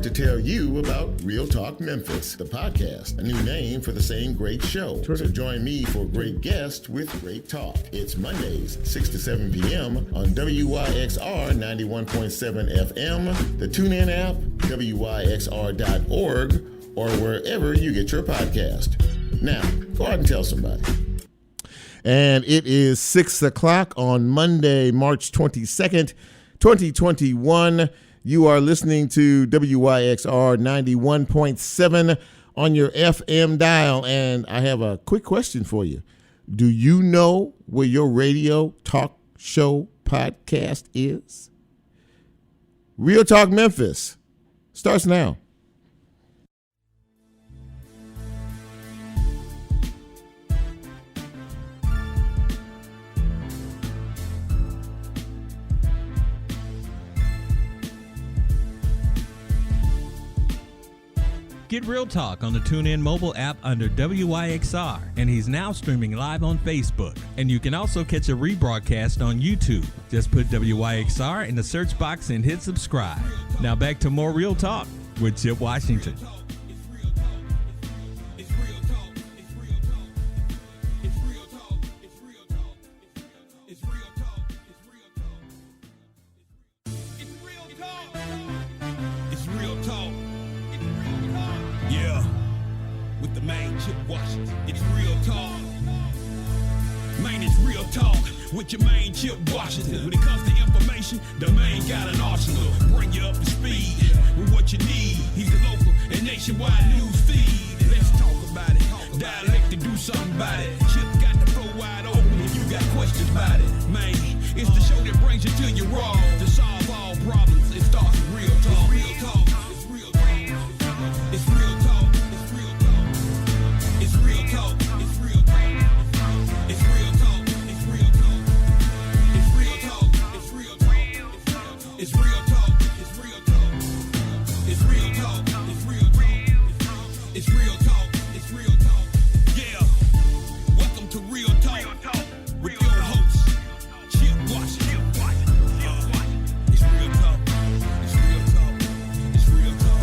to tell you about Real Talk Memphis, the podcast, a new name for the same great show. So join me for great guests with great talk. It's Mondays, 6 to 7 p.m. on WYXR 91.7 FM, the TuneIn app, WYXR.org, or wherever you get your podcast. Now, go out and tell somebody. And it is 6 o'clock on Monday, March 22nd, 2021. You are listening to WYXR 91.7 on your FM dial. And I have a quick question for you. Do you know where your radio talk show podcast is? Real Talk Memphis starts now. Get Real Talk on the TuneIn mobile app under WYXR, and he's now streaming live on Facebook. And you can also catch a rebroadcast on YouTube. Just put WYXR in the search box and hit subscribe. Now back to more Real Talk with Chip Washington. With your main Chip Washington. When it comes to information, the main got an arsenal. Bring you up to speed with what you need. He's a local and nationwide news feed. Let's talk about it. Dialect to do something about it. Chip got the flow wide open if you got questions about it. Man, it's the show that brings you to your raw. To solve all problems, it starts with real talk. Real talk. It's real talk. It's real talk. It's real talk. It's real talk. It's real talk. It's real talk. It's real talk, it's real talk, it's real talk, it's real talk, it's real talk, it's real talk, yeah. Welcome to Real Talk with your host, Chip Washington. It's real talk, it's real talk, it's real talk,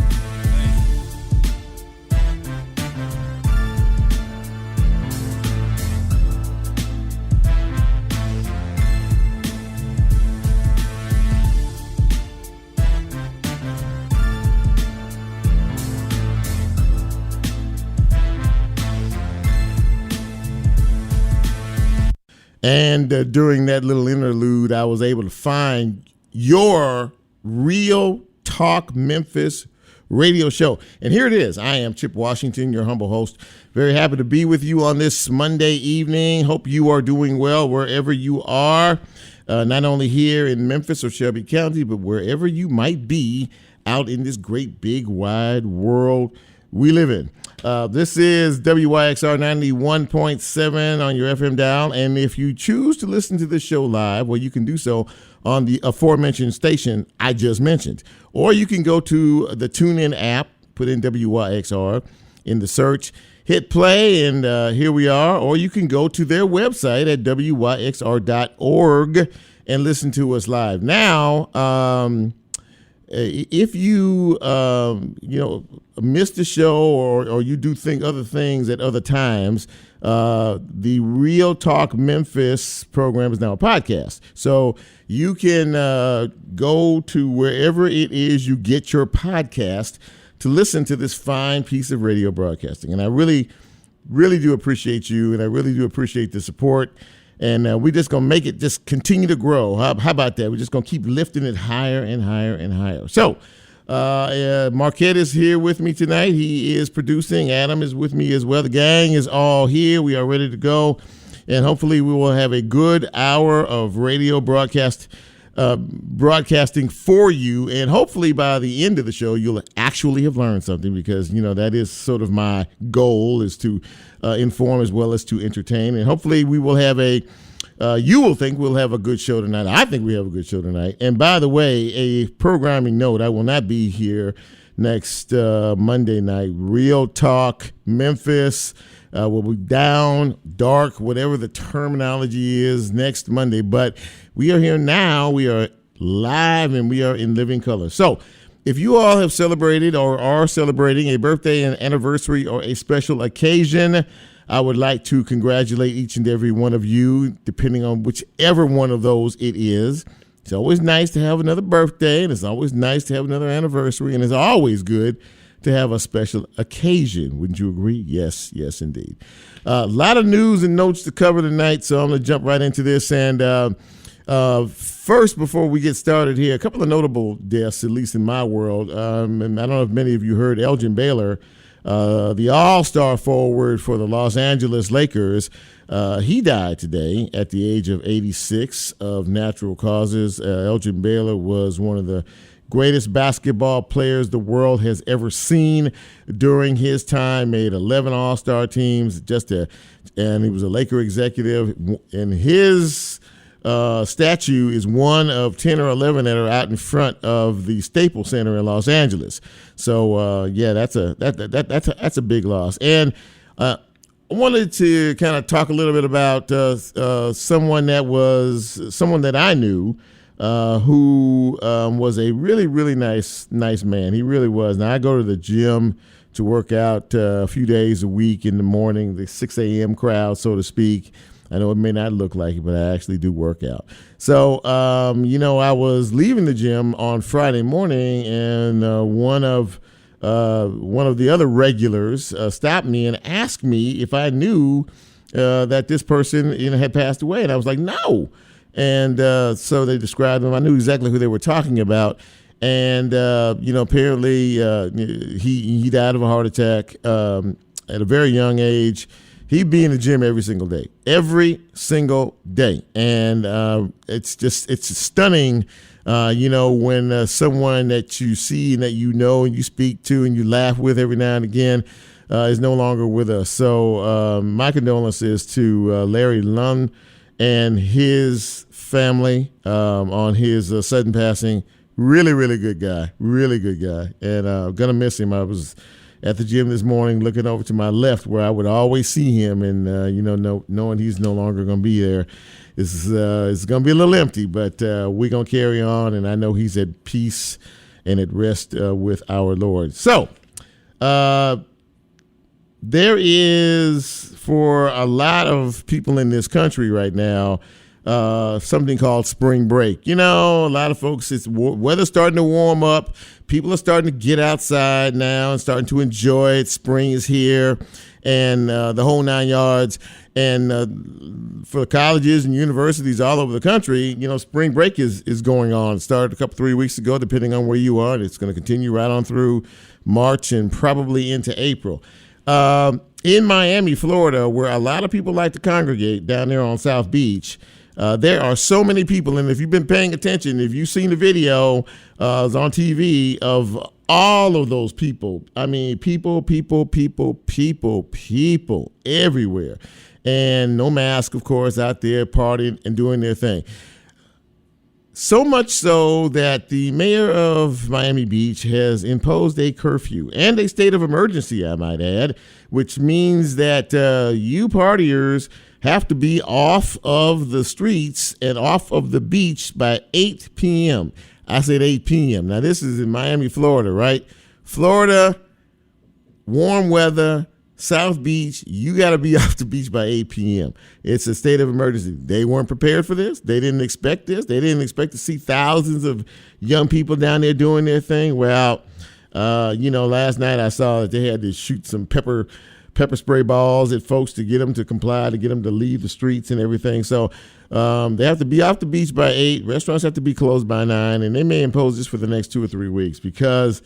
And during that little interlude, I was able to find your Real Talk Memphis radio show. And here it is. I am Chip Washington, your humble host. Very happy to be with you on this Monday evening. Hope you are doing well wherever you are, not only here in Memphis or Shelby County, but wherever you might be out in this great, big, wide world we live in. This is WYXR 91.7 on your FM dial. And if you choose to listen to this show live, well, you can do so on the aforementioned station I just mentioned. Or you can go to the TuneIn app, put in WYXR in the search, hit play, and here we are. Or you can go to their website at WYXR.org and listen to us live. Now, if you miss the show or you do think other things at other times, the Real Talk Memphis program is now a podcast. So you can go to wherever it is you get your podcast to listen to this fine piece of radio broadcasting. And I really, really do appreciate you, and I really do appreciate the support. And we're just going to make it just continue to grow. How about that? We're just going to keep lifting it higher and higher and higher. So Marquette is here with me tonight. He is producing. Adam is with me as well. The gang is all here. We are ready to go. And hopefully we will have a good hour of radio broadcasting for you. And hopefully by the end of the show, you'll actually have learned something, because, that is sort of my goal, is to inform as well as to entertain. And hopefully we will have you will think we'll have a good show tonight. I think we have a good show tonight. And by the way, a programming note, I will not be here next Monday night. Real Talk Memphis will be down, dark, whatever the terminology is, next Monday. But we are here now. We are live and we are in living color. So if you all have celebrated or are celebrating a birthday, an anniversary, or a special occasion, I would like to congratulate each and every one of you, depending on whichever one of those it is. It's always nice to have another birthday, and it's always nice to have another anniversary, and it's always good to have a special occasion. Wouldn't you agree? Yes, indeed. A lot of news and notes to cover tonight, so I'm going to jump right into this. And first, before we get started here, a couple of notable deaths, at least in my world. And I don't know if many of you heard Elgin Baylor, the all-star forward for the Los Angeles Lakers. He died today at the age of 86 of natural causes. Elgin Baylor was one of the greatest basketball players the world has ever seen during his time, made 11 all-star teams, and he was a Laker executive. And his statue is one of 10 or 11 that are out in front of the Staples Center in Los Angeles. So that's a big loss. And I wanted to kind of talk a little bit about someone that I knew who was a really, really nice man. He really was. Now, I go to the gym to work out a few days a week in the morning, the 6 a.m. crowd, so to speak. I know it may not look like it, but I actually do work out. So, I was leaving the gym on Friday morning, and one of the other regulars stopped me and asked me if I knew that this person had passed away. And I was like, no. And so they described him. I knew exactly who they were talking about. And, apparently he died of a heart attack at a very young age. He'd be in the gym every single day. And it's stunning, when someone that you see and that you know and you speak to and you laugh with every now and again is no longer with us. So my condolences to Larry Lund and his family on his sudden passing. Really, really good guy. And I'm going to miss him. I was at the gym this morning looking over to my left where I would always see him, and, knowing he's no longer going to be there, it's going to be a little empty, but we're going to carry on, and I know he's at peace and at rest with our Lord. So there is, for a lot of people in this country right now, something called spring break. A lot of folks, it's weather's starting to warm up. People are starting to get outside now and starting to enjoy it. Spring is here, and the whole 9 yards. And for colleges and universities all over the country, spring break is going on. It started 3 weeks ago, depending on where you are. It's going to continue right on through March and probably into April. In Miami, Florida, where a lot of people like to congregate down there on South Beach, there are so many people, and if you've been paying attention, if you've seen the video on TV of all of those people, I mean, people everywhere, and no mask, of course, out there partying and doing their thing. So much so that the mayor of Miami Beach has imposed a curfew and a state of emergency, I might add, which means that you partiers have to be off of the streets and off of the beach by 8 p.m. I said 8 p.m. Now, this is in Miami, Florida, right? Florida, warm weather, South Beach, you got to be off the beach by 8 p.m. It's a state of emergency. They weren't prepared for this. They didn't expect this. They didn't expect to see thousands of young people down there doing their thing. Well, last night I saw that they had to shoot some pepper spray balls at folks to get them to comply, to get them to leave the streets and everything. So they have to be off the beach by 8. Restaurants have to be closed by 9, and they may impose this for the next 2 or 3 weeks because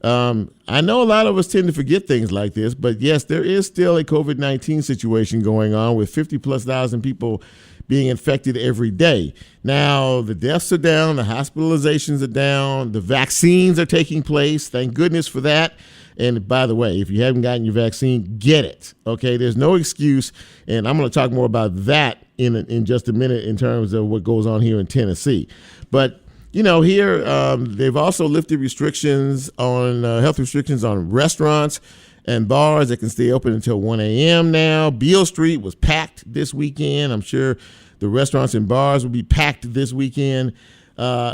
I know a lot of us tend to forget things like this, but yes, there is still a COVID-19 situation going on with 50,000+ people being infected every day. Now, the deaths are down, the hospitalizations are down, the vaccines are taking place. Thank goodness for that. And by the way, if you haven't gotten your vaccine, get it. Okay, there's no excuse. And I'm going to talk more about that in just a minute in terms of what goes on here in Tennessee. But here they've also lifted restrictions on health restrictions on restaurants and bars that can stay open until 1 a.m. now. Beale Street was packed this weekend. I'm sure the restaurants and bars will be packed this weekend.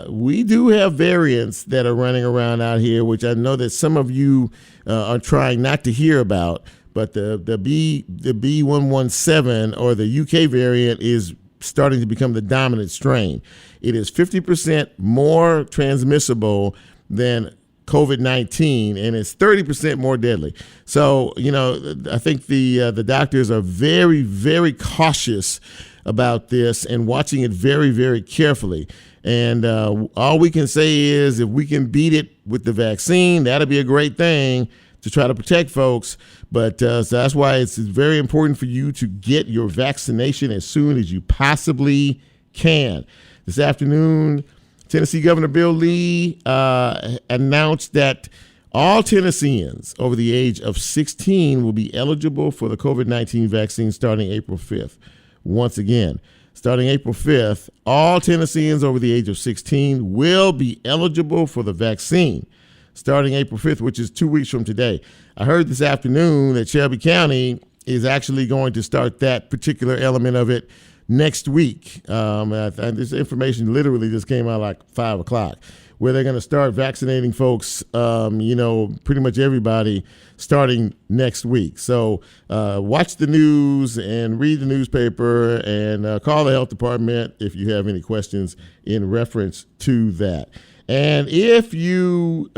we do have variants that are running around out here, which I know that some of you are trying not to hear about. But the B117 or the UK variant is starting to become the dominant strain. It is 50% more transmissible than COVID-19, and it's 30% more deadly. So, I think the doctors are very, very cautious about this and watching it very, very carefully. And all we can say is if we can beat it with the vaccine, that'll be a great thing to try to protect folks. But so that's why it's very important for you to get your vaccination as soon as you possibly can. This afternoon, Tennessee Governor Bill Lee announced that all Tennesseans over the age of 16 will be eligible for the COVID-19 vaccine starting April 5th. Once again, starting April 5th, all Tennesseans over the age of 16 will be eligible for the vaccine starting April 5th, which is 2 weeks from today. I heard this afternoon that Shelby County is actually going to start that particular element of it next week. This information literally just came out like 5 o'clock, where they're going to start vaccinating folks, pretty much everybody starting next week. So watch the news and read the newspaper and call the health department if you have any questions in reference to that. And if you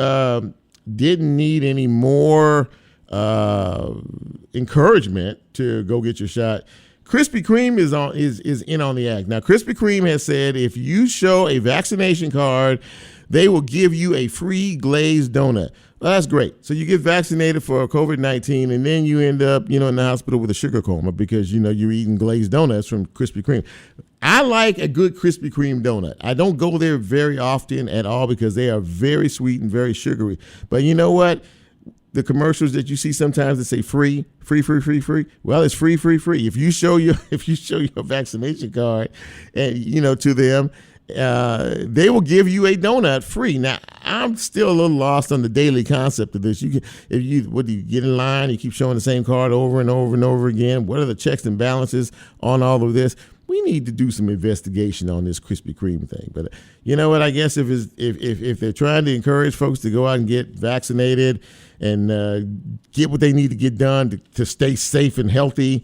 didn't need any more encouragement to go get your shot, Krispy Kreme is in on the act. Now, Krispy Kreme has said if you show a vaccination card, they will give you a free glazed donut. Well, that's great. So you get vaccinated for COVID-19, and then you end up, in the hospital with a sugar coma because, you're eating glazed donuts from Krispy Kreme. I like a good Krispy Kreme donut. I don't go there very often at all because they are very sweet and very sugary. But you know what? The commercials that you see sometimes that say free. Well, it's free. If you show your vaccination card, and to them, they will give you a donut free. Now, I'm still a little lost on the daily concept of this. You get in line, you keep showing the same card over and over and over again. What are the checks and balances on all of this? We need to do some investigation on this Krispy Kreme thing. But you know what? I guess if they're trying to encourage folks to go out and get vaccinated and get what they need to get done to stay safe and healthy,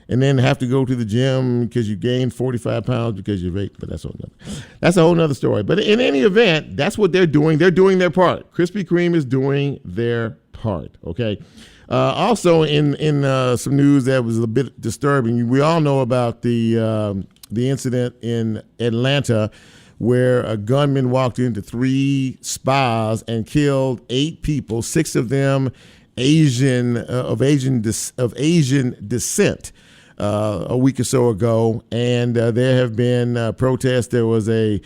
and then have to go to the gym because you gained 45 pounds because you raped. But that's a whole nother story. But in any event, that's what they're doing. They're doing their part. Krispy Kreme is doing their part. Okay. Also, in some news that was a bit disturbing, we all know about the incident in Atlanta where a gunman walked into 3 spas and killed 8 people, 6 of them of Asian descent. A week or so ago, and there have been protests. There was a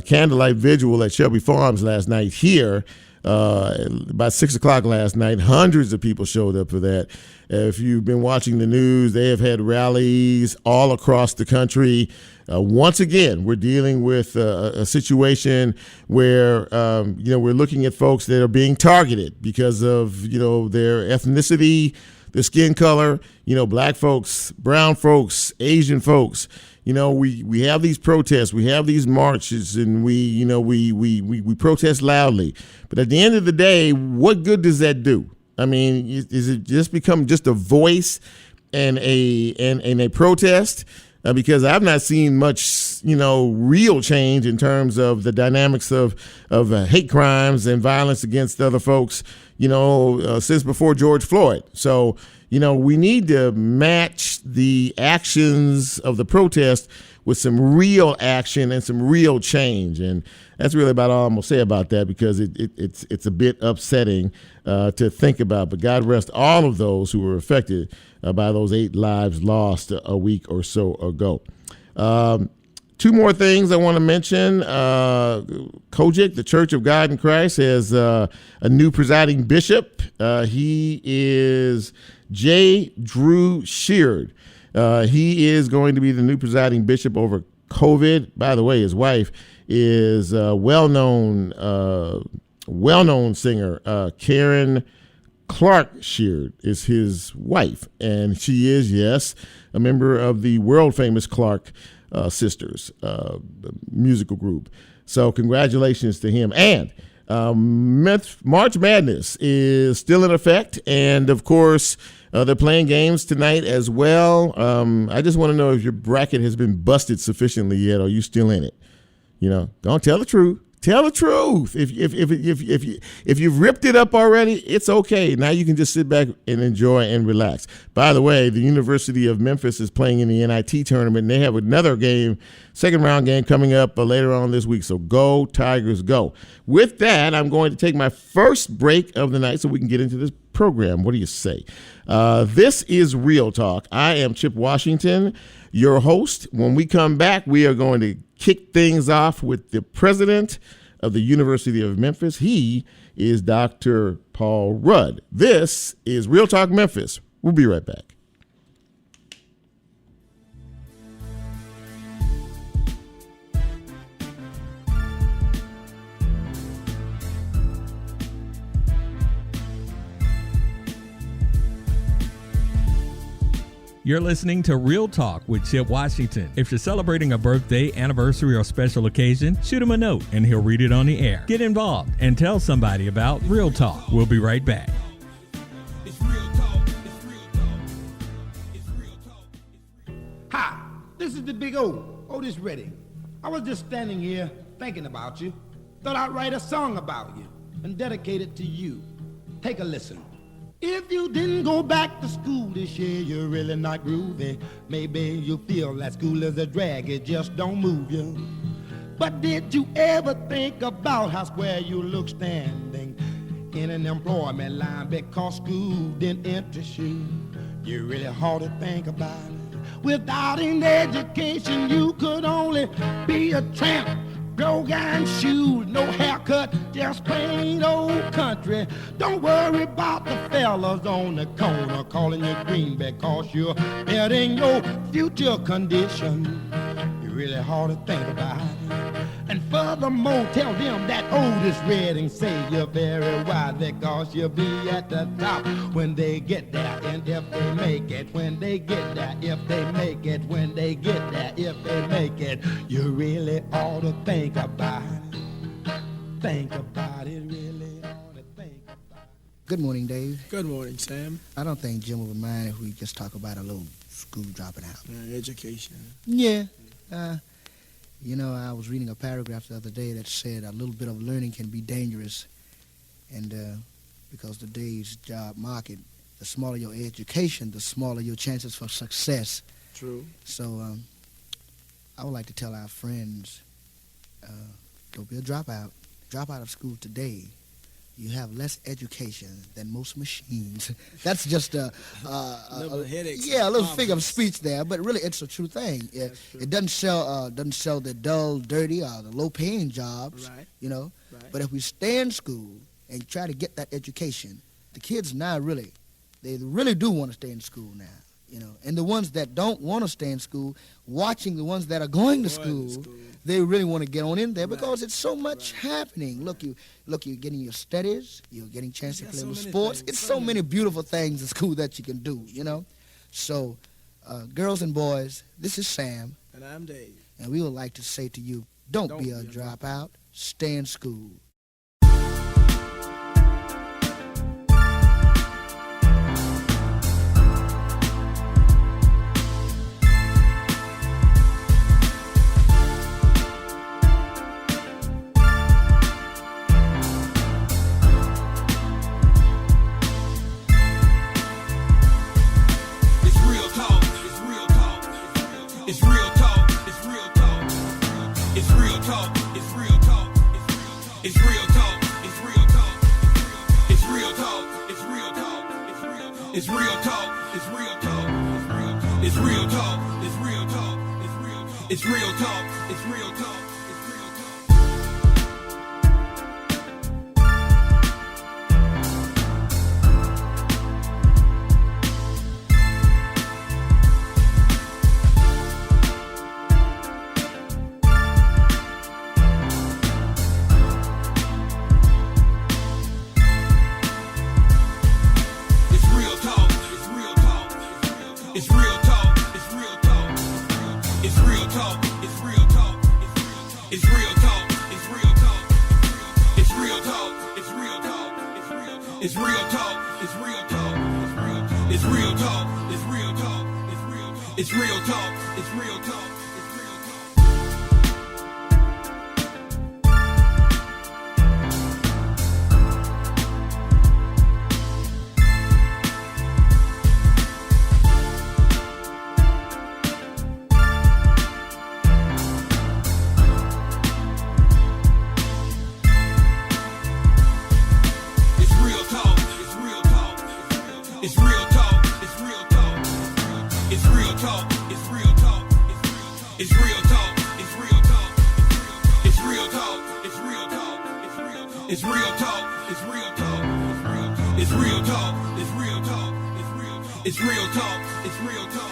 candlelight vigil at Shelby Farms last night here, about 6 o'clock last night. Hundreds of people showed up for that. If you've been watching the news, they have had rallies all across the country. Once again, we're dealing with a situation where, we're looking at folks that are being targeted because of, their ethnicity, their skin color, black folks, brown folks, Asian folks. We have these protests, we have these marches, and we protest loudly. But at the end of the day, what good does that do? I mean, is it just become just a voice and a protest? Because I've not seen much, real change in terms of the dynamics of hate crimes and violence against other folks, since before George Floyd. So, we need to match the actions of the protest with some real action and some real change. And that's really about all I'm going to say about that, because it's a bit upsetting to think about. But God rest all of those who were affected by those 8 lives lost a week or so ago. 2 more things I want to mention. Kojic, the Church of God in Christ, has a new presiding bishop. He is J. Drew Sheard. He is going to be the new presiding bishop over COVID. By the way, his wife is a well-known singer. Karen Clark Sheard is his wife, and she is, yes, a member of the world-famous Clark Sisters, the musical group. So congratulations to him. And March Madness is still in effect, and of course they're playing games tonight as well. I just want to know if your bracket has been busted sufficiently yet, or are you still in it? Don't tell the truth. Tell the truth. If you've ripped it up already, it's okay. Now you can just sit back and enjoy and relax. By the way, the University of Memphis is playing in the NIT tournament, and they have another game, second round game, coming up later on this week. So go Tigers, go. With that, I'm going to take my first break of the night so we can get into this program. What do you say? This is Real Talk. I am Chip Washington, your host. When we come back, we are going to kick things off with the president of the University of Memphis. He is Dr. Paul Rudd. This is Real Talk Memphis. We'll be right back. You're listening to Real Talk with Chip Washington. If you're celebrating a birthday, anniversary, or special occasion, shoot him a note and he'll read it on the air. Get involved and tell somebody about Real Talk. We'll be right back. Hi, this is the big O, Otis Redding. I was just standing here thinking about you. Thought I'd write a song about you and dedicate it to you. Take a listen. If you didn't go back to school this year, you're really not groovy. Maybe you feel that school is a drag, it just don't move you. But did you ever think about how square you look standing in an employment line because school didn't interest you? You really hard to think about it. Without an education, you could only be a tramp. Broke iron shoes, no haircut, just plain old country. Don't worry about the fellas on the corner calling you green because you're betting your future condition. You're really hard to think about it. And furthermore, tell them that Otis Redding say you're very wise because you'll be at the top when they get there. And if they make it, when they get there, if they make it, when they get there, if they make it, you really ought to think about it. Think about it, really ought to think about it. Good morning, Dave. Good morning, Sam. I don't think Jim would mind if we just talk about a little school dropping out. Education. Yeah. I was reading a paragraph the other day that said a little bit of learning can be dangerous. And because today's job market, the smaller your education, the smaller your chances for success. True. So I would like to tell our friends, don't be a dropout. Drop out of school today. You have less education than most machines. That's just a little headaches. Yeah, a little figure of speech there, but really it's a true thing. It doesn't sell the dull, dirty, or the low-paying jobs. Right. Right. But if we stay in school and try to get that education, the kids now they really do want to stay in school now. And the ones that don't want to stay in school, watching the ones that are going to school, they really want to get on in there because it's so much happening. Look, you're getting your studies, you're getting a chance to play with sports. It's so many beautiful things in school that you can do, So, girls and boys, this is Sam. And I'm Dave. And we would like to say to you, don't be a dropout, stay in school. It's real talk. It's real talk. It's real talk. It's real talk. It's real talk. It's real talk. It's real talk. It's real talk. It's real talk. It's real talk. It's real talk. It's real talk. It's real talk. It's real talk. It's real talk. It's real talk. It's real talk. It's real talk. It's real talk. It's real talk. It's real talk. It's real talk. It's real talk. It's real talk. It's real talk. It's real talk. It's real talk. It's real talk.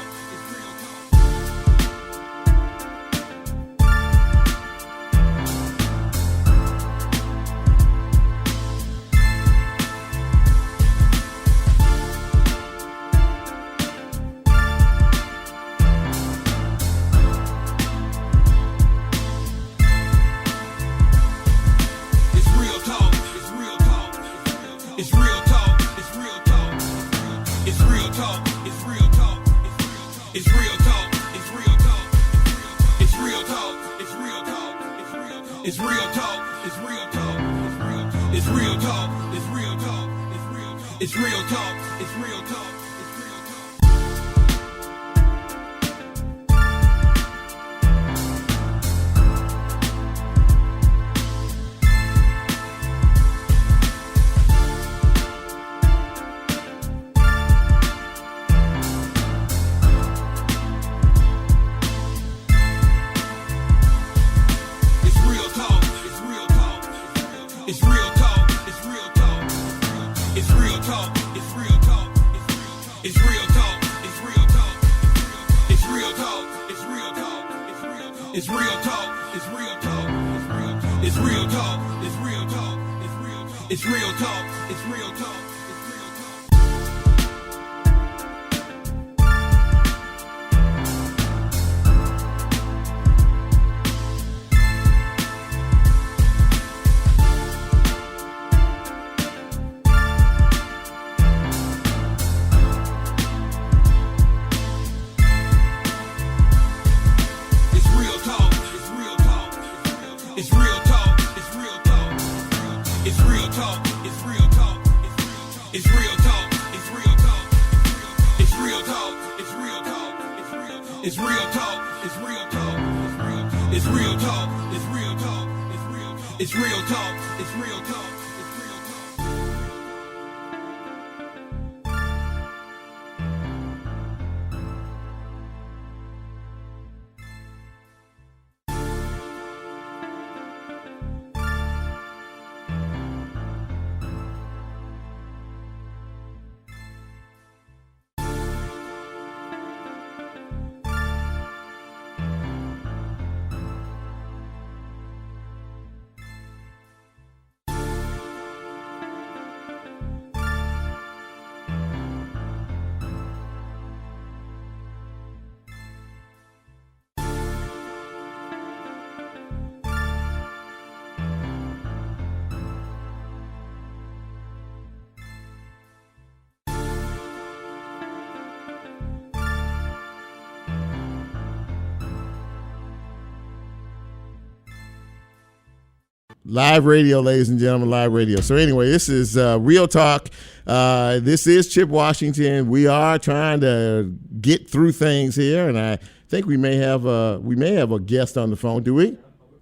Live radio, ladies and gentlemen, live radio. So anyway, this is Real Talk. This is Chip Washington. We are trying to get through things here, and I think we may have a guest on the phone. Do we?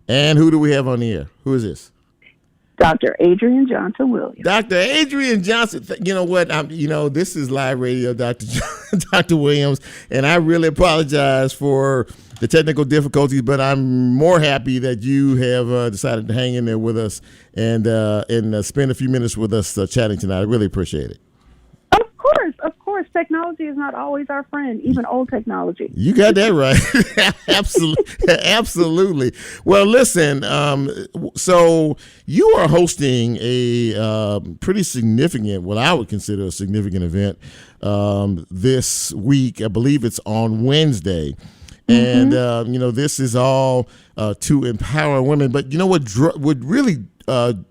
And who do we have on the air? Who is this? Dr. Adriane Johnson Williams. Dr. Adriane Johnson. You know what? This is live radio, Dr. Williams, and I really apologize for the technical difficulties, but I'm more happy that you have decided to hang in there with us and spend a few minutes with us chatting tonight. I really appreciate it. Of course. Technology is not always our friend, even old technology. You got that right. Absolutely. Well, listen, so you are hosting a pretty significant, what I would consider a significant event this week. I believe it's on Wednesday. And, this is all to empower women. But you know what really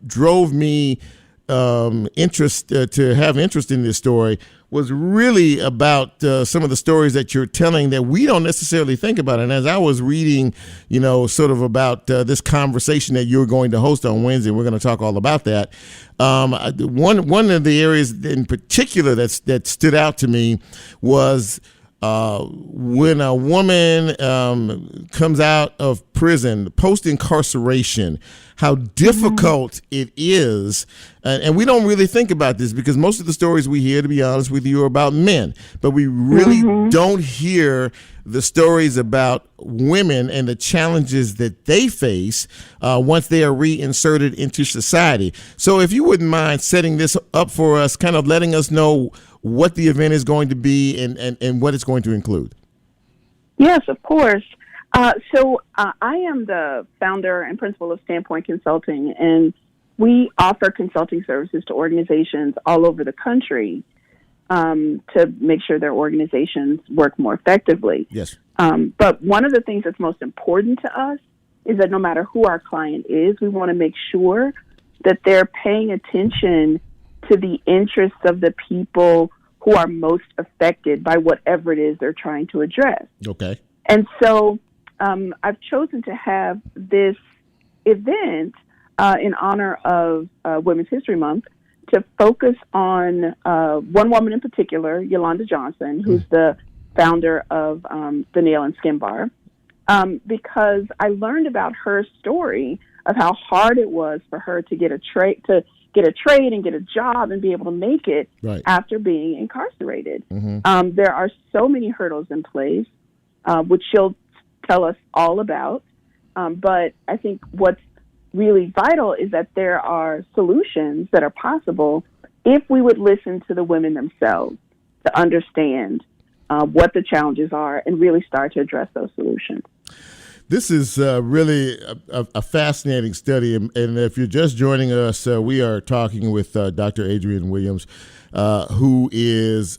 drove me to have interest in this story was really about some of the stories that you're telling that we don't necessarily think about. And as I was reading, sort of about this conversation that you're going to host on Wednesday, we're going to talk all about that. One of the areas in particular that stood out to me was when a woman comes out of prison, post-incarceration, how difficult it is. And we don't really think about this because most of the stories we hear, to be honest with you, are about men. But we really don't hear the stories about women and the challenges that they face once they are reinserted into society. So if you wouldn't mind setting this up for us, kind of letting us know what the event is going to be and what it's going to include. Yes, of course. So I am the founder and principal of Standpoint Consulting, and we offer consulting services to organizations all over the country to make sure their organizations work more effectively. Yes. But one of the things that's most important to us is that no matter who our client is, we want to make sure that they're paying attention to the interests of the people who are most affected by whatever it is they're trying to address. Okay. And so I've chosen to have this event in honor of Women's History Month to focus on one woman in particular, Yolanda Johnson, who's the founder of the Nail and Skin Bar, because I learned about her story of how hard it was for her to get a trade and get a job and be able to make it after being incarcerated. There are so many hurdles in place, which she'll tell us all about. But I think what's really vital is that there are solutions that are possible if we would listen to the women themselves to understand what the challenges are and really start to address those solutions. This is really a fascinating study, and if you're just joining us, we are talking with Dr. Adriane Williams, who is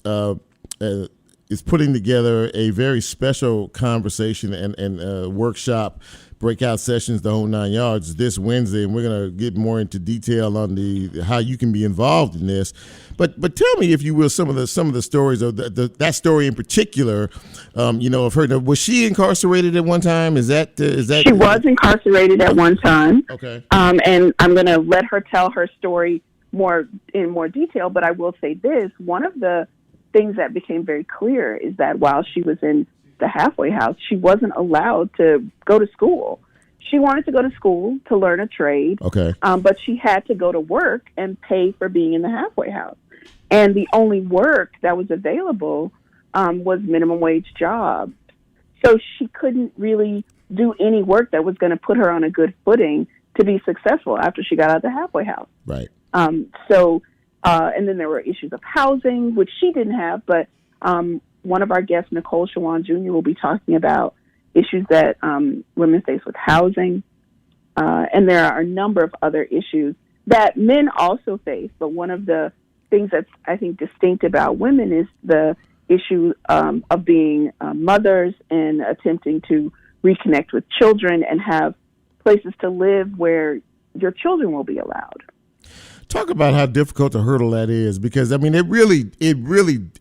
putting together a very special conversation and workshop, breakout sessions, the whole 9 yards, this Wednesday, and we're going to get more into detail on how you can be involved in this. But tell me, if you will, some of the stories of that story in particular. Of her. Was she incarcerated at one time? Is that she was incarcerated at one time? Okay. And I'm going to let her tell her story in more detail. But I will say this: one of the things that became very clear is that while she was in the halfway house, she wasn't allowed to go to school. She wanted to go to school to learn a trade, but she had to go to work and pay for being in the halfway house. And the only work that was available was minimum wage jobs. So she couldn't really do any work that was going to put her on a good footing to be successful after she got out of the halfway house. Right. And then there were issues of housing, which she didn't have, but one of our guests, Nicole Shawan Jr., will be talking about issues that women face with housing. And there are a number of other issues that men also face. But one of the things that's, I think, distinct about women is the issue of being mothers and attempting to reconnect with children and have places to live where your children will be allowed. Talk about how difficult a hurdle that is, because I mean, it really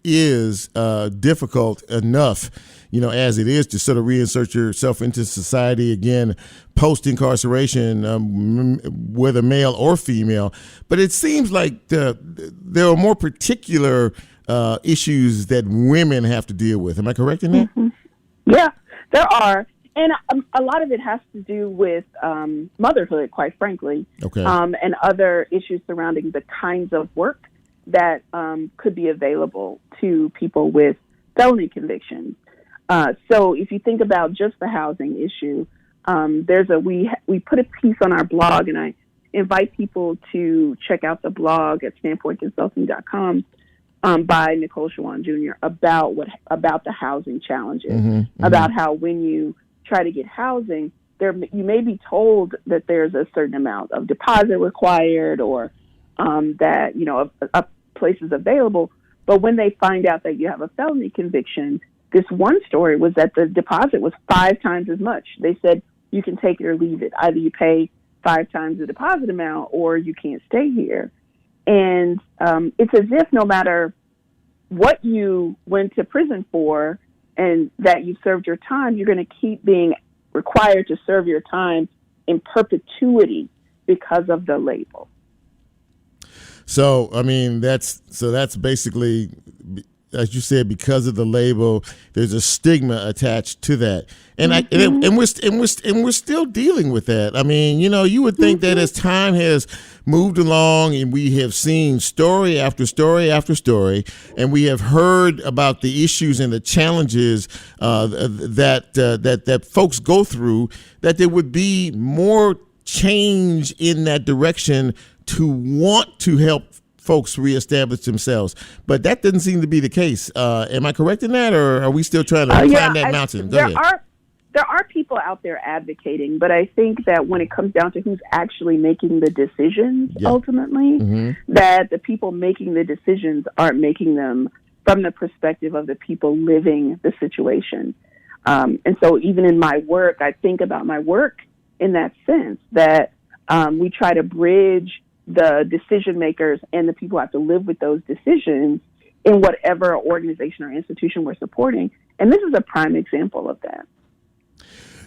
is difficult enough, as it is to sort of reinsert yourself into society again post incarceration, whether male or female. But it seems like there are more particular issues that women have to deal with. Am I correct in that? Mm-hmm. Yeah, there are. And a lot of it has to do with motherhood, quite frankly, and other issues surrounding the kinds of work that could be available to people with felony convictions. So if you think about just the housing issue, we put a piece on our blog, and I invite people to check out the blog at standpointconsulting.com by Nicole Shawan Jr. about the housing challenges, about how when you try to get housing, you may be told that there's a certain amount of deposit required or that, a place is available. But when they find out that you have a felony conviction, this one story was that the deposit was 5 times as much. They said you can take it or leave it. Either you pay 5 times the deposit amount or you can't stay here. And it's as if no matter what you went to prison for and that you served your time, you're going to keep being required to serve your time in perpetuity because of the label. So, I mean, that's basically, as you said, because of the label, there's a stigma attached to that, and we're still dealing with that. I mean, you know, you would think that as time has moved along and we have seen story after story after story, and we have heard about the issues and the challenges that folks go through, that there would be more change in that direction to want to help folks reestablish themselves, but that doesn't seem to be the case. Am I correct in that, or are we still trying to climb that mountain? Go ahead. There are people out there advocating, but I think that when it comes down to who's actually making the decisions, ultimately, that the people making the decisions aren't making them from the perspective of the people living the situation. And so even in my work, I think about my work in that sense, that we try to bridge the decision makers and the people who have to live with those decisions in whatever organization or institution we're supporting. And this is a prime example of that.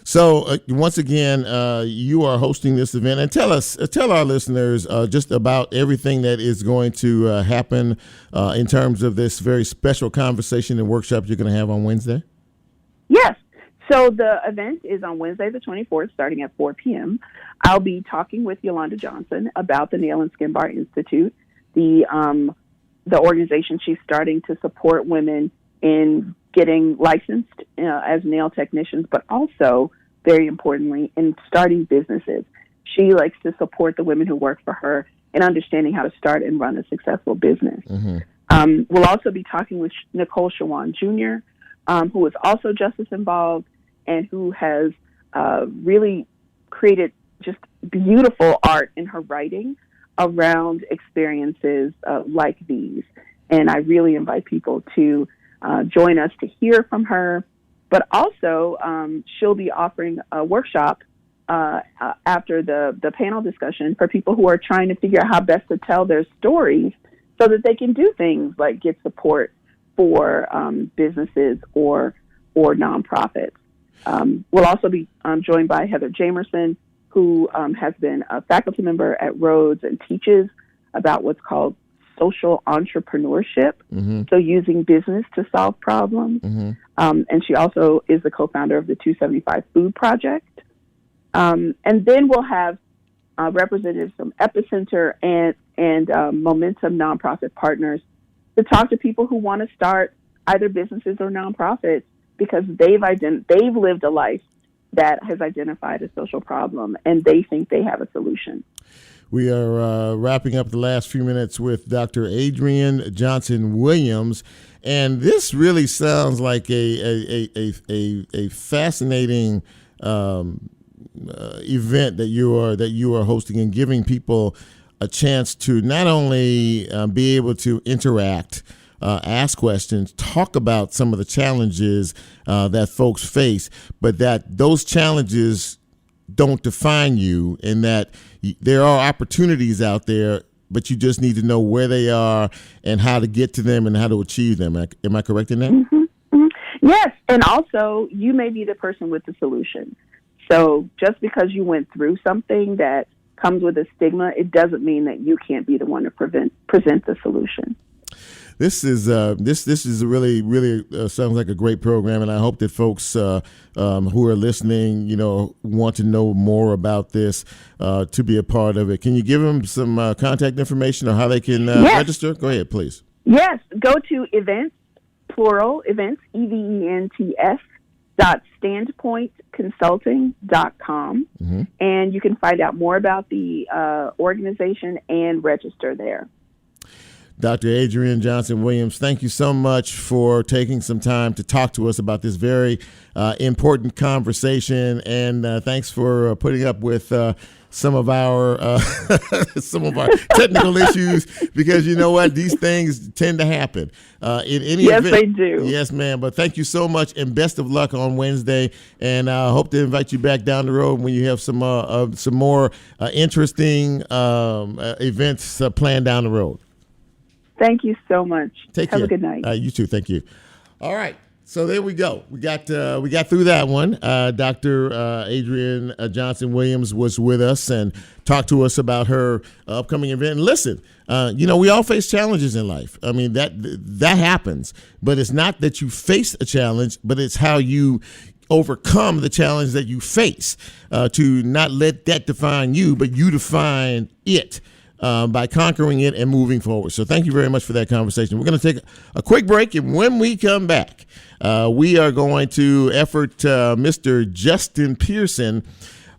So once again, you are hosting this event, and tell our listeners just about everything that is going to happen in terms of this very special conversation and workshop you're going to have on Wednesday. Yes. So the event is on Wednesday, the 24th, starting at 4 p.m. I'll be talking with Yolanda Johnson about the Nail and Skin Bar Institute, the organization she's starting to support women in getting licensed as nail technicians, but also, very importantly, in starting businesses. She likes to support the women who work for her in understanding how to start and run a successful business. We'll also be talking with Nicole Shawan Jr., who is also justice involved and who has really created just beautiful art in her writing around experiences like these. And I really invite people to join us to hear from her. But also, she'll be offering a workshop after the panel discussion for people who are trying to figure out how best to tell their stories so that they can do things like get support for businesses or nonprofits. We'll also be joined by Heather Jamerson, who has been a faculty member at Rhodes and teaches about what's called social entrepreneurship, so using business to solve problems. And she also is the co-founder of the 275 Food Project. And then we'll have representatives from Epicenter and Momentum nonprofit partners to talk to people who want to start either businesses or nonprofits because they've lived a life that has identified a social problem and they think they have a solution. We are wrapping up the last few minutes with Dr. Adriane Johnson-Williams, and this really sounds like a fascinating event that you are hosting and giving people a chance to not only be able to interact, ask questions, talk about some of the challenges that folks face, but that those challenges don't define you, and that there are opportunities out there, but you just need to know where they are and how to get to them and how to achieve them. Am I correct in that? Yes, and also you may be the person with the solution. So just because you went through something that comes with a stigma, it doesn't mean that you can't be the one to present the solution. This is really sounds like a great program, and I hope that folks who are listening, want to know more about this to be a part of it. Can you give them some contact information or how they can register? Go ahead, please. Yes, go to events, plural, events, EVENTS, standpointconsulting.com, and you can find out more about the organization and register there. Dr. Adriane Johnson-Williams, thank you so much for taking some time to talk to us about this very important conversation, and thanks for putting up with some of our technical issues, because you know what, these things tend to happen in any yes, event. They do. Yes, ma'am. But thank you so much, and best of luck on Wednesday. And I hope to invite you back down the road when you have some more interesting events planned down the road. Thank you so much. Have a good night. You too. Thank you. All right. So there we go. We got through that one. Dr. Adriane Johnson-Williams was with us and talked to us about her upcoming event. And listen, we all face challenges in life. I mean, that happens. But it's not that you face a challenge, but it's how you overcome the challenge that you face, to not let that define you, but you define it. By conquering it and moving forward. So thank you very much for that conversation. We're going to take a quick break, and when we come back, we are going to effort Mr. Justin Pearson.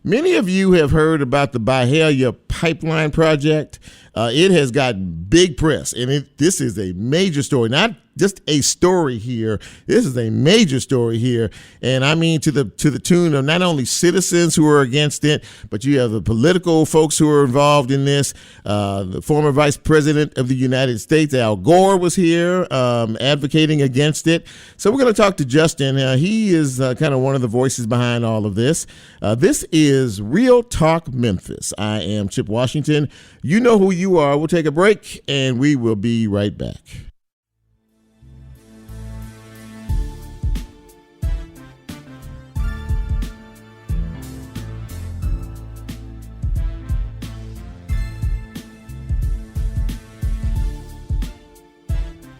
Many of you have heard about the Byhalia Pipeline Project. It has gotten big press, and this is a major story, not just a story here. This is a major story here, and I mean to the tune of not only citizens who are against it, but you have the political folks who are involved in this. The former Vice President of the United States, Al Gore, was here advocating against it. So we're going to talk to Justin. He is kind of one of the voices behind all of this. This is Real Talk Memphis. I am Chip Washington. You know who you are. We'll take a break, and we will be right back.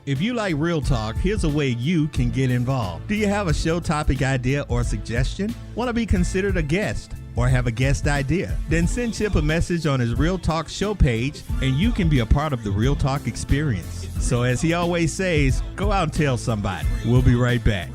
If you like Real Talk, here's a way you can get involved. Do you have a show topic idea or suggestion? Want to be considered a guest or have a guest idea? Then send Chip a message on his Real Talk show page, and you can be a part of the Real Talk experience. So as he always says, go out and tell somebody. We'll be right back.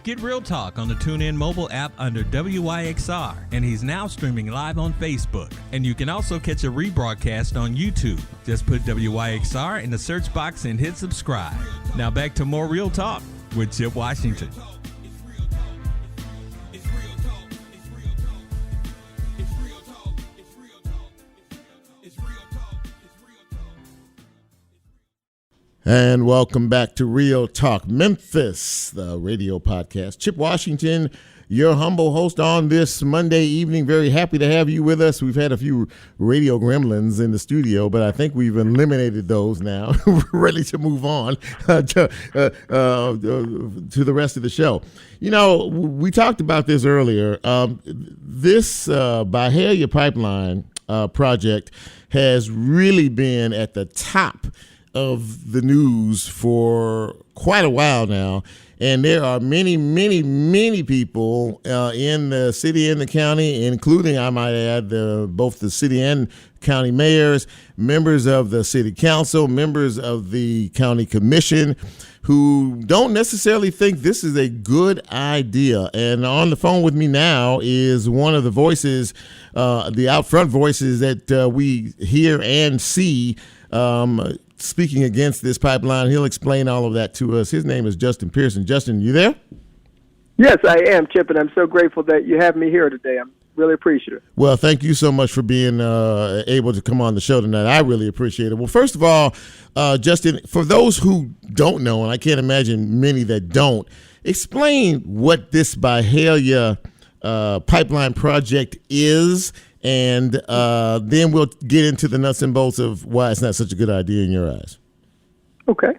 Get Real Talk on the TuneIn mobile app under WYXR, and he's now streaming live on Facebook. And you can also catch a rebroadcast on YouTube. Just put WYXR in the search box and hit subscribe. Now back to more Real Talk with Chip Washington. And welcome back to Real Talk Memphis, the radio podcast. Chip Washington, your humble host on this Monday evening. Very happy to have you with us. We've had a few radio gremlins in the studio, but I think we've eliminated those now. We're ready to move on to the rest of the show. You know, we talked about this earlier. This Byhalia Pipeline project has really been at the top of the news for quite a while now, and there are many people in the city and the county, including, I might add, both the city and county mayors, members of the city council, members of the county commission, who don't necessarily think this is a good idea. And on the phone with me now is one of the voices, the out front voices that we hear and see speaking against this pipeline. He'll explain all of that to us. His name is Justin Pearson. Justin, you there? Yes, I am, Chip, and I'm so grateful that you have me here today. I'm really appreciative. Well, thank you so much for being able to come on the show tonight. I really appreciate it. Well, first of all, Justin, for those who don't know, and I can't imagine many that don't, explain what this Byhalia pipeline project is, and then we'll get into the nuts and bolts of why it's not such a good idea in your eyes. Okay.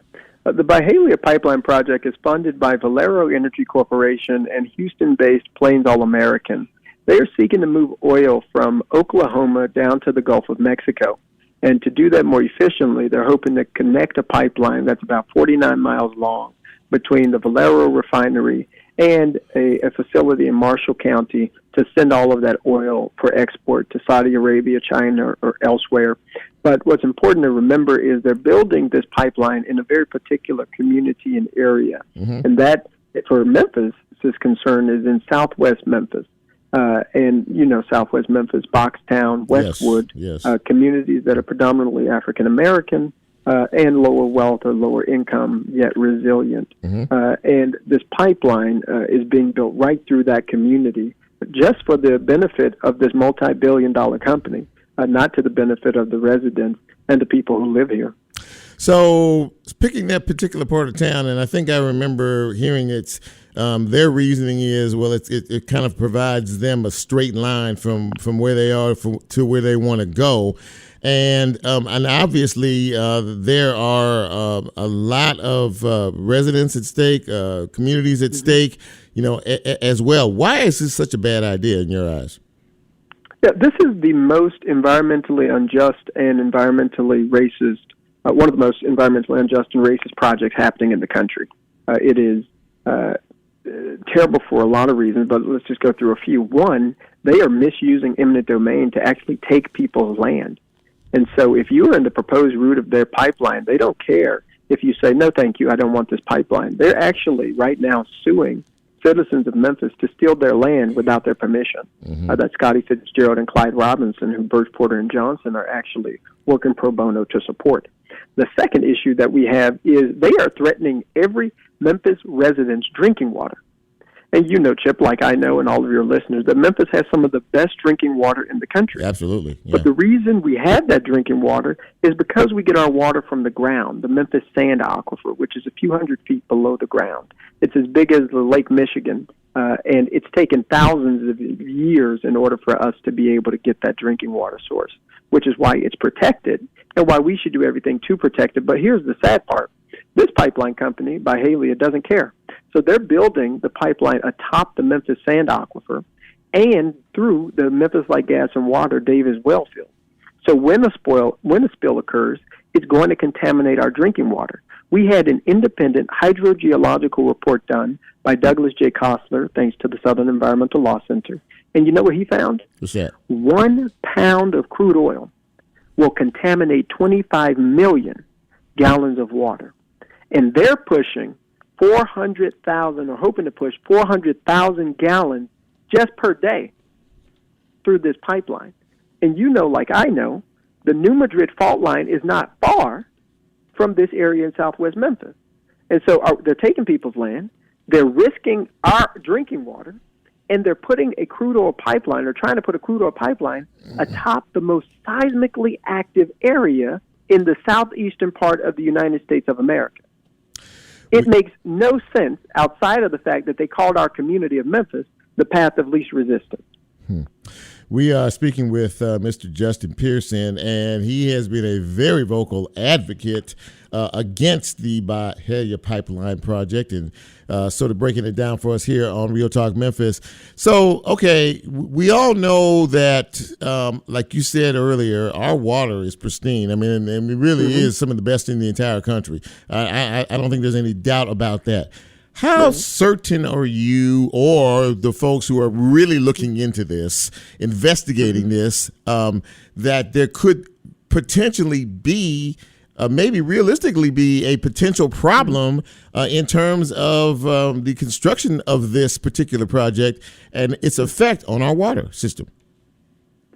The Byhalia Pipeline Project is funded by Valero Energy Corporation and Houston-based Plains All-American. They are seeking to move oil from Oklahoma down to the Gulf of Mexico. And to do that more efficiently, they're hoping to connect a pipeline that's about 49 miles long between the Valero refinery and a facility in Marshall County to send all of that oil for export to Saudi Arabia, China, or elsewhere. But what's important to remember is they're building this pipeline in a very particular community and area. Mm-hmm. And that, for Memphis, is concerned is in southwest Memphis. And, you know, southwest Memphis, Boxtown, Westwood, yes. Communities that are predominantly African-American, and lower wealth or lower income, yet resilient. Mm-hmm. And this pipeline is being built right through that community just for the benefit of this multi-billion-dollar company, not to the benefit of the residents and the people who live here. So picking that particular part of town, and I think I remember hearing it's their reasoning is, well, it kind of provides them a straight line from where they are to where they want to go. And obviously there are a lot of residents at stake, communities at stake, you know, as well. Why is this such a bad idea in your eyes? Yeah, this is the most environmentally unjust and environmentally racist, one of the most environmentally unjust and racist projects happening in the country. It is terrible for a lot of reasons, but let's just go through a few. One, they are misusing eminent domain to actually take people's land. And so if you are in the proposed route of their pipeline, they don't care if you say, no, thank you, I don't want this pipeline. They're actually right now suing citizens of Memphis to steal their land without their permission. Mm-hmm. That Scotty Fitzgerald and Clyde Robinson, who Bert Porter and Johnson are actually working pro bono to support. The second issue that we have is they are threatening every Memphis resident's drinking water. And you know, Chip, like I know and all of your listeners, that Memphis has some of the best drinking water in the country. Absolutely. Yeah. But the reason we have that drinking water is because we get our water from the ground, the Memphis Sand Aquifer, which is a few hundred feet below the ground. It's as big as the Lake Michigan, and it's taken thousands of years in order for us to be able to get that drinking water source, which is why it's protected and why we should do everything to protect it. But here's the sad part. This pipeline company, Byhalia, doesn't care. So they're building the pipeline atop the Memphis Sand Aquifer and through the Memphis Light Gas and Water Davis well field. So when a spill occurs, it's going to contaminate our drinking water. We had an independent hydrogeological report done by Douglas J. Kostler, thanks to the Southern Environmental Law Center. And you know what he found? What's that? 1 pound of crude oil will contaminate 25 million gallons of water. And they're pushing 400,000 or hoping to push 400,000 gallons just per day through this pipeline. And you know, like I know, the New Madrid fault line is not far from this area in southwest Memphis. And so they're taking people's land, they're risking our drinking water, and they're putting a crude oil pipeline, or trying to put a crude oil pipeline atop the most seismically active area in the southeastern part of the United States of America. It makes no sense outside of the fact that they called our community of Memphis the path of least resistance. We are speaking with Mr. Justin Pearson, and he has been a very vocal advocate against the Byhalia Pipeline project, and sort of breaking it down for us here on Real Talk Memphis. So, okay, we all know that, like you said earlier, our water is pristine. I mean, and it really is some of the best in the entire country. I don't think there's any doubt about that. How certain are you, or the folks who are really looking into this, investigating this, that there could potentially be, maybe realistically be, a potential problem in terms of the construction of this particular project and its effect on our water system?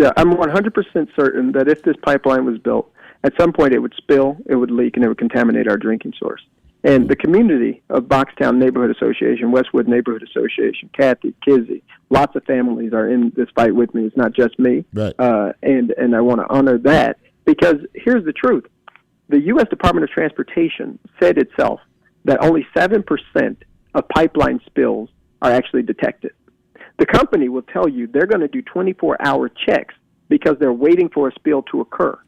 Yeah, I'm 100% certain that if this pipeline was built, at some point it would spill, it would leak, and it would contaminate our drinking source. And the community of Boxtown Neighborhood Association, Westwood Neighborhood Association, Kathy, Kizzy, lots of families are in this fight with me. It's not just me. Right. And I want to honor that, because here's the truth. The U.S. Department of Transportation said itself that only 7% of pipeline spills are actually detected. The company will tell you they're going to do 24-hour checks because they're waiting for a spill to occur.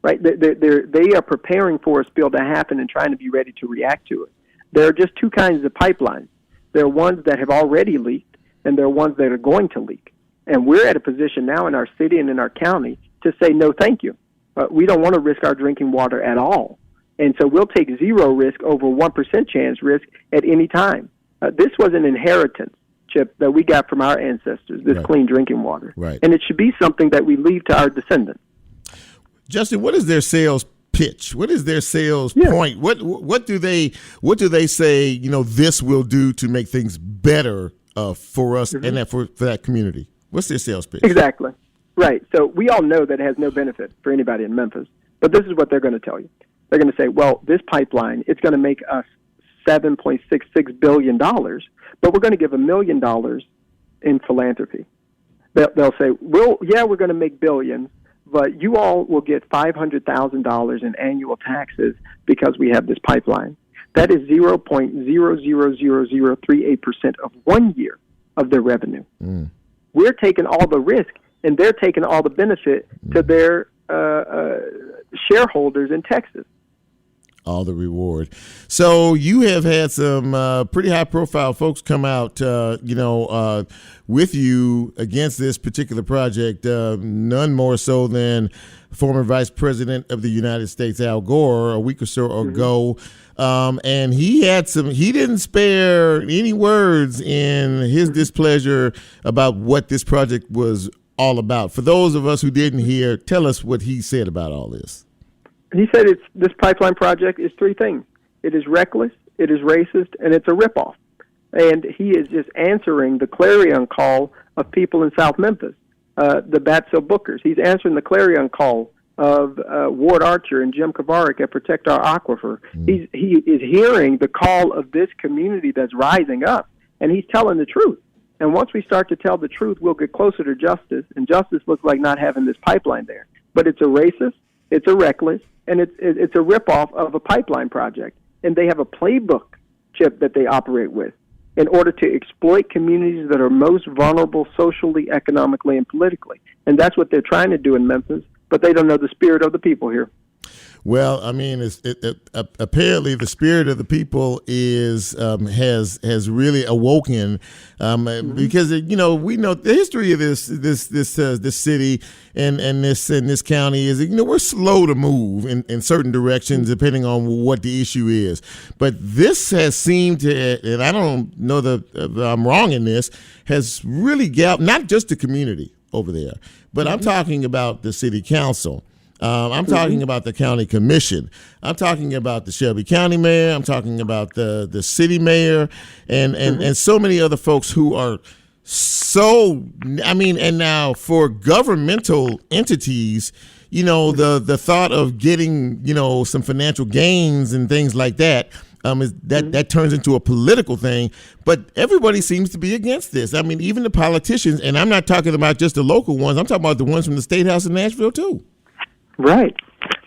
Right? They are preparing for a spill to happen and trying to be ready to react to it. There are just two kinds of pipelines. There are ones that have already leaked, and there are ones that are going to leak. And we're at a position now in our city and in our county to say, no, thank you. We don't want to risk our drinking water at all. And so we'll take zero risk over 1% chance risk at any time. This was an inheritance, Chip, that we got from our ancestors, this clean drinking water. Right. And it should be something that we leave to our descendants. Justin, what is their sales pitch? What is their sales point? What do they say, you know, this will do to make things better for us and that for that community? What's their sales pitch? Exactly. Right. So we all know that it has no benefit for anybody in Memphis, but this is what they're going to tell you. They're going to say, well, this pipeline, it's going to make us $7.66 billion, but we're going to give $1 million in philanthropy. They'll say, well, yeah, we're going to make billions, but you all will get $500,000 in annual taxes because we have this pipeline. That is 0.000038% of 1 year of their revenue. We're taking all the risk, and they're taking all the benefit to their shareholders in Texas. All the reward. So you have had some pretty high-profile folks come out, with you against this particular project. None more so than former Vice President of the United States, Al Gore, a week or so ago. And he didn't spare any words in his displeasure about what this project was all about. For those of us who didn't hear, tell us what he said about all this. He said this pipeline project is three things. It is reckless, it is racist, and it's a ripoff. And he is just answering the clarion call of people in South Memphis, the Batso Bookers. He's answering the clarion call of Ward Archer and Jim Kavarik at Protect Our Aquifer. He is hearing the call of this community that's rising up, and he's telling the truth. And once we start to tell the truth, we'll get closer to justice, and justice looks like not having this pipeline there. But it's a racist, it's a reckless, and it's a ripoff of a pipeline project. And they have a playbook, Chip, that they operate with in order to exploit communities that are most vulnerable socially, economically, and politically. And that's what they're trying to do in Memphis, but they don't know the spirit of the people here. Well, I mean, apparently the spirit of the people has really awoken because we know the history of this city and this county is we're slow to move in certain directions depending on what the issue is. But this has seemed to, and I don't know that I'm wrong in this, has really not just the community over there, but I'm talking about the city council. I'm talking about the county commission. I'm talking about the Shelby County mayor. I'm talking about the city mayor and so many other folks who are and now for governmental entities, the thought of getting, some financial gains and things like that that turns into a political thing. But everybody seems to be against this. I mean, even the politicians, and I'm not talking about just the local ones. I'm talking about the ones from the State House in Nashville too. Right.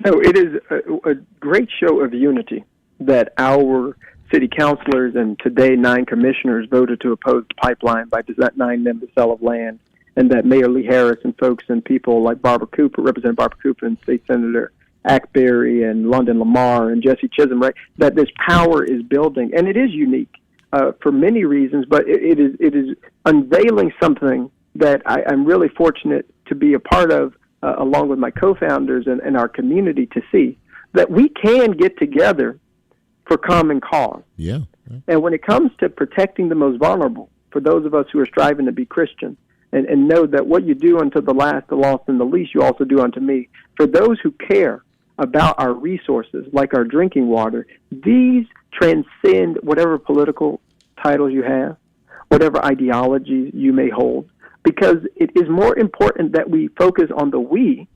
No, it is a great show of unity that our city councilors and today 9 commissioners voted to oppose the pipeline by denying them the sale of land, and that Mayor Lee Harris and folks and people like Barbara Cooper, Representative Barbara Cooper, and State Senator Ackberry and London Lamar and Jesse Chisholm, right, that this power is building, and it is unique for many reasons, but it is unveiling something that I'm really fortunate to be a part of, along with my co-founders and our community, to see that we can get together for common cause. Yeah. And when it comes to protecting the most vulnerable, for those of us who are striving to be Christian, and know that what you do unto the last, the lost, and the least, you also do unto me. For those who care about our resources, like our drinking water, these transcend whatever political titles you have, whatever ideologies you may hold, because it is more important that we focus on the we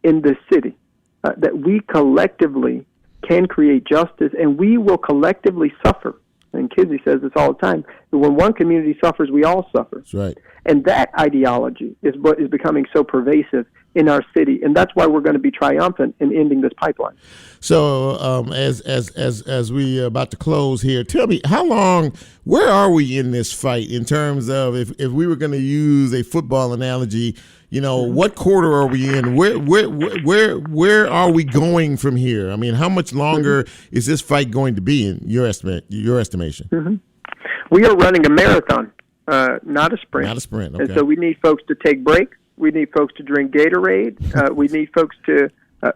in this city, that we collectively can create justice, and we will collectively suffer. And Kizzy says this all the time. When one community suffers, we all suffer. That's right. And that ideology is what is becoming so pervasive in our city, and that's why we're going to be triumphant in ending this pipeline. So, as we are about to close here, tell me, how long? Where are we in this fight in terms of if we were going to use a football analogy? You know, what quarter are we in? Where are we going from here? I mean, how much longer is this fight going to be in your estimation? Mm-hmm. We are running a marathon, not a sprint. Not a sprint. Okay. And so we need folks to take breaks. We need folks to drink Gatorade. We need folks to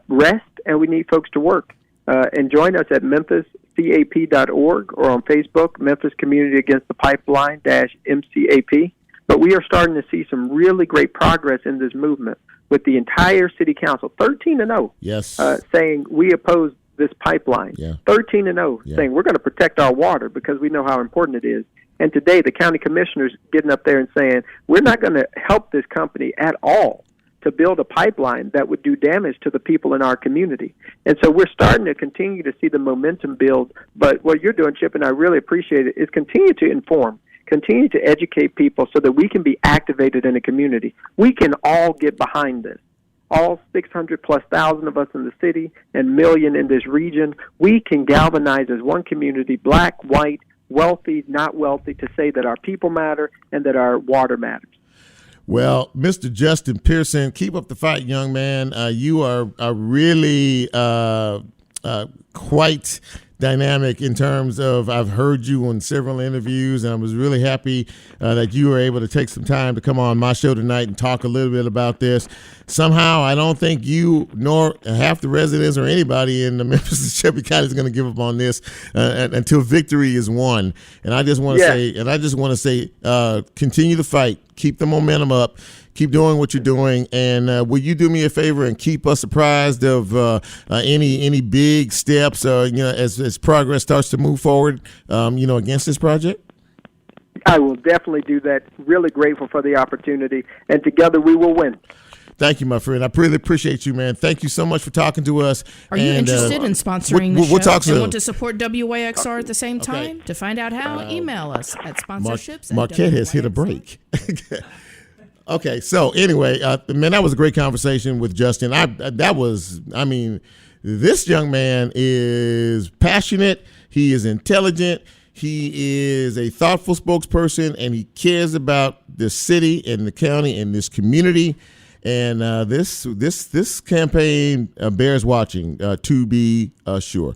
rest, and we need folks to work. And join us at memphiscap.org or on Facebook, Memphis Community Against the Pipeline -MCAP. But we are starting to see some really great progress in this movement with the entire city council, 13-0, yes, saying we oppose this pipeline. Yeah. 13-0, saying we're going to protect our water because we know how important it is. And today, the county commissioners getting up there and saying, we're not going to help this company at all to build a pipeline that would do damage to the people in our community. And so we're starting to continue to see the momentum build. But what you're doing, Chip, and I really appreciate it, is continue to inform, continue to educate people so that we can be activated in a community. We can all get behind this. All 600,000+ of us in the city and million in this region, we can galvanize as one community, black, white, wealthy, not wealthy, to say that our people matter and that our water matters. Well, Mr. Justin Pearson, keep up the fight, young man. You are really quite dynamic in terms of, I've heard you on several interviews, and I was really happy that you were able to take some time to come on my show tonight and talk a little bit about this. Somehow, I don't think you nor half the residents or anybody in the Memphis and Shelby County is going to give up on this until victory is won. And I just want to say, continue the fight, keep the momentum up. Keep doing what you're doing, and will you do me a favor and keep us apprised of any big steps, as progress starts to move forward, against this project? I will definitely do that. Really grateful for the opportunity, and together we will win. Thank you, my friend. I really appreciate you, man. Thank you so much for talking to us. Are you interested in sponsoring the show? We'll talk soon. And want to support WYXR at the same time? To find out how, email us at sponsorships. Marquette has hit a break. Okay, so anyway, man, that was a great conversation with Justin. This young man is passionate. He is intelligent. He is a thoughtful spokesperson, and he cares about the city and the county and this community. And this campaign bears watching, to be sure.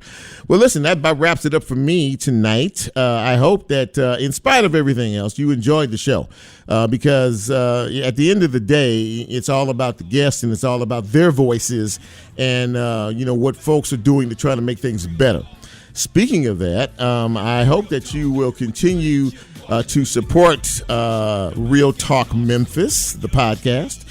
Well, listen, that about wraps it up for me tonight. I hope that in spite of everything else, you enjoyed the show because at the end of the day, it's all about the guests and it's all about their voices and, what folks are doing to try to make things better. Speaking of that, I hope that you will continue to support Real Talk Memphis, the podcast.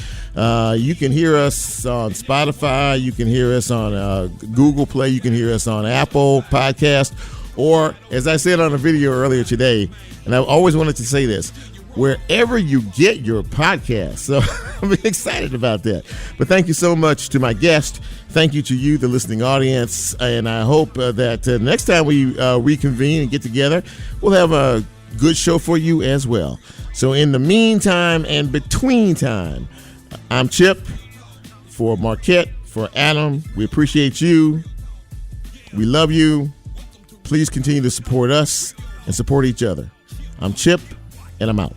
You can hear us on Spotify. You can hear us on Google Play. You can hear us on Apple Podcast. Or, as I said on a video earlier today, and I always wanted to say this, wherever you get your podcast. So I'm excited about that. But thank you so much to my guest. Thank you to you, the listening audience. And I hope that next time we reconvene and get together, we'll have a good show for you as well. So in the meantime and between time, I'm Chip for Marquette, for Adam. We appreciate you. We love you. Please continue to support us and support each other. I'm Chip, and I'm out.